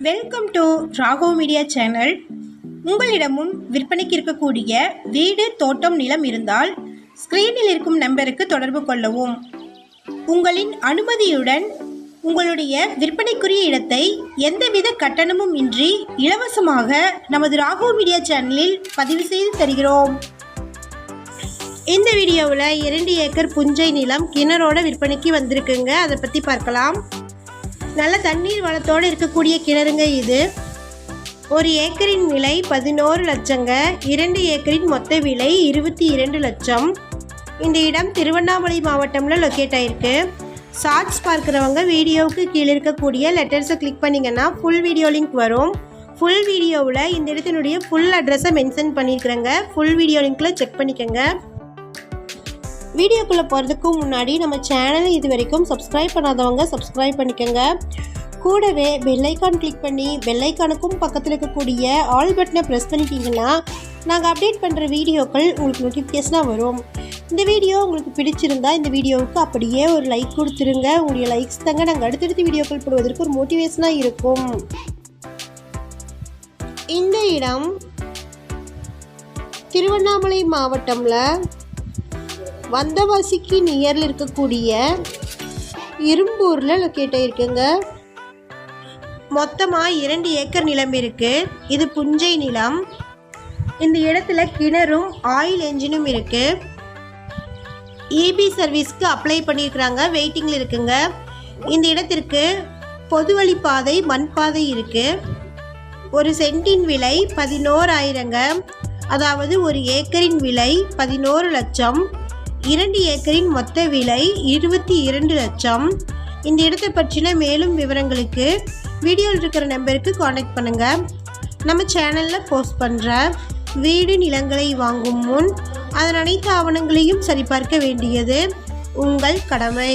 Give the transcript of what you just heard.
Welcome to Raghav media channel. உங்களிடமும் விற்பனைக்கு இருக்கக்கூடிய வீடு, தோட்டம், நிலம் இருந்தால் ஸ்கிரீனில் இருக்கும் நம்பருக்கு தொடர்பு கொள்ளவும். உங்களின் அனுமதியுடன் உங்களுடைய விற்பனைக்குரிய இடத்தை எந்தவித கட்டணமும் இன்றி இலவசமாக நமது ராகவ் மீடியா சேனலில் பதிவு செய்து தருகிறோம். இந்த வீடியோவில் 2 ஏக்கர் புஞ்சை நிலம் கிணறோட விற்பனைக்கு வந்திருக்குங்க. அதை பற்றி பார்க்கலாம். நல்ல தண்ணீர் வளத்தோடு இருக்கக்கூடிய கிணறுங்க இது. 1 ஏக்கரின் விலை 11 லட்சங்க. 2 ஏக்கரின் மொத்த விலை 22 லட்சம். இந்த இடம் திருவண்ணாமலை மாவட்டம்ல லொக்கேட் ஆயிருக்கு. ஷார்ட்ஸ் பார்க்குறவங்க வீடியோவுக்கு கீழே இருக்கக்கூடிய லெட்டர்ஸை கிளிக் பண்ணிங்கன்னா ஃபுல் வீடியோ லிங்க் வரும். ஃபுல் வீடியோவில் இந்த இடத்தினுடைய ஃபுல் அட்ரஸை மென்ஷன் பண்ணியிருக்கிறேங்க. ஃபுல் வீடியோ லிங்க்கில் செக் பண்ணிக்கோங்க. வீடியோக்குள்ளே போகிறதுக்கு முன்னாடி நம்ம சேனலை இது வரைக்கும் சப்ஸ்கிரைப் பண்ணாதவங்க சப்ஸ்கிரைப் பண்ணிக்கோங்க. கூடவே பெல்லைக்கான் கிளிக் பண்ணி பெல்லைக்கானுக்கும் பக்கத்தில் இருக்கக்கூடிய ஆல் பட்டனை ப்ரெஸ் பண்ணிட்டீங்கன்னா நாங்கள் அப்டேட் பண்ணுற வீடியோக்கள் உங்களுக்கு நோட்டிஃபிகேஷனாக வரும். இந்த வீடியோ உங்களுக்கு பிடிச்சிருந்தா இந்த வீடியோவுக்கு அப்படியே ஒரு லைக் கொடுத்துருங்க. உங்களுடைய லைக்ஸ் தாங்க நாங்கள் அடுத்தடுத்த வீடியோக்கள் போடுவதற்கு ஒரு மோட்டிவேஷனாக இருக்கும். இந்த இடம் திருவண்ணாமலை மாவட்டம்ல வந்தவாசிக்கு நியரில் இருக்கக்கூடிய இரும்பூரில் லொக்கேட் ஆகிருக்குங்க. மொத்தமாக 2 ஏக்கர் நிலம் இருக்குது. இது புஞ்சை நிலம். இந்த இடத்துல கிணறும் ஆயில் என்ஜினும் இருக்குது. இபி சர்வீஸ்க்கு அப்ளை பண்ணியிருக்கிறாங்க. வெயிட்டிங்கில் இருக்குங்க. இந்த இடத்திற்கு பொதுவழி பாதை, மண் பாதை இருக்குது. 1 சென்டின் விலை 11,000ங்க. அதாவது 1 ஏக்கரின் விலை 11 லட்சம். 2 ஏக்கரின் மொத்த விலை 22 லட்சம். இந்த இடத்தை பற்றின மேலும் விவரங்களுக்கு வீடியோவில் இருக்கிற நம்பருக்கு காண்டாக்ட் பண்ணுங்கள். நம்ம சேனலில் போஸ்ட் பண்ணுற வீடு, நிலங்களை வாங்கும் முன் அதன் அனைத்து ஆவணங்களையும் சரிபார்க்க வேண்டியது உங்கள் கடமை.